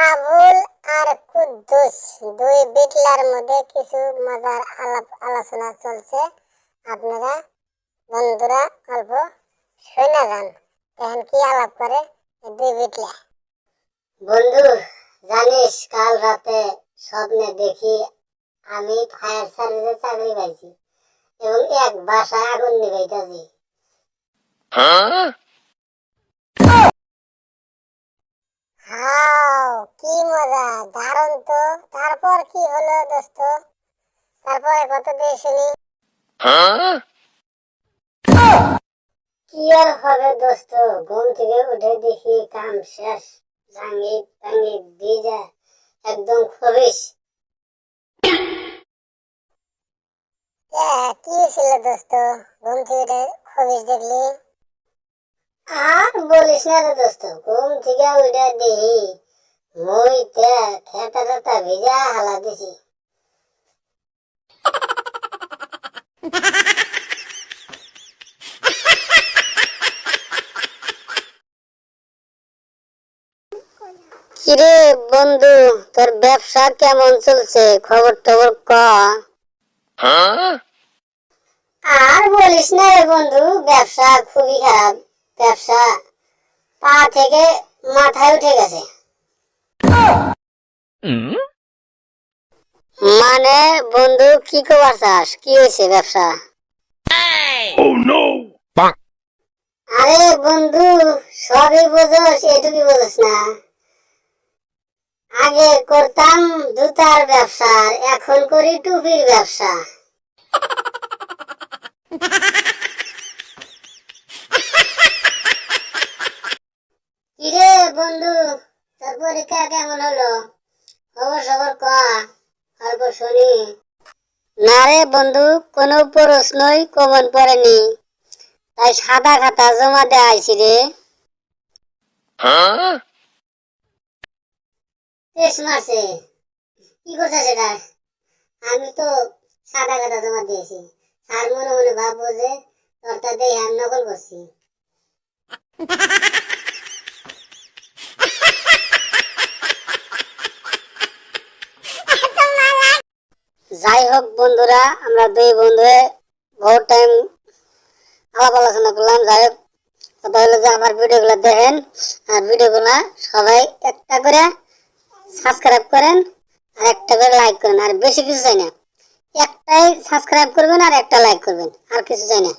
আবুল আর কুদ্দুস দুই বিটলার মধ্যে কিছু মজার আলোচনা চলছে। আপনারা বন্ধুরা অল্প শুনে যান এখন কি আলাপ করে দুই বিটলা। বন্ধু, জানিস কাল রাতে স্বপ্নে দেখি আমি ফায়ার সার্ভিসে চাকরি পাইছি এবং এক বাসায় আগুন নিভাইতেছি। হাও, কি মজা, দারুণ তো। তারপর কি হলো দোস্ত? তারপরে কত দিয়ে শুনি। কি আর হবে দোস্ত, ঘুম থেকে উঠে দেখি কাম শেষ, জাঙ্গি টাঙ্গি ভিজা, একদম খবিস। কি ছিল দোস্ত, ঘুম থেকে খবিস দেখলি? আর বলিস না রে দোস্ত, ঘুম থেকে উঠে দেখি মইতে খেতা টেতা ভিজা হালা দিছি। কিরে বন্ধু, তোর ব্যবসা কেমন চলছে? খবর টবর ক। আর বলিস না রে বন্ধু, ব্যবসা খুবই খারাপ। ব্যবসা পা থেকে মাথায় উঠে গেছে। মানে বন্ধু কি খবর চাস? কি হয়েছে ব্যবসা? আরে বন্ধু, সবই বোঝস, এটুকু বোঝস না। আগে করতাম জুতার ব্যবসা, এখন করি টুপির ব্যবসা। কিরে বন্ধু, তোর পরীক্ষা কেমন হলো? খবর সবর ক, অল্প শুনি। না রে বন্ধু, কোনো প্রশ্নই কমন পড়েনি, তাই সাদা খাতা জমা দেয়া আইছি রে। টেস্ট মারছে, কি করছে সেটা? আমি তো সাদা খাতা জমা দিয়েছি। স্যার মনে মনে ভাববো যে তোরটা দিয়ে আমি নকল করছি। যাই হোক বন্ধুরা, আমরা দুই বন্ধু বহুত টাইম আলাপ আলোচনা করলাম। যাই হোক, কথা হলো যে আমার ভিডিওগুলো দেখেন, আর ভিডিওগুলো সবাই একটা করে সাবস্ক্রাইব করেন আর একটা করে লাইক করেন। আর বেশি কিছু চাই না, একটাই সাবস্ক্রাইব করবেন আর একটা লাইক করবেন, আর কিছু চাই না।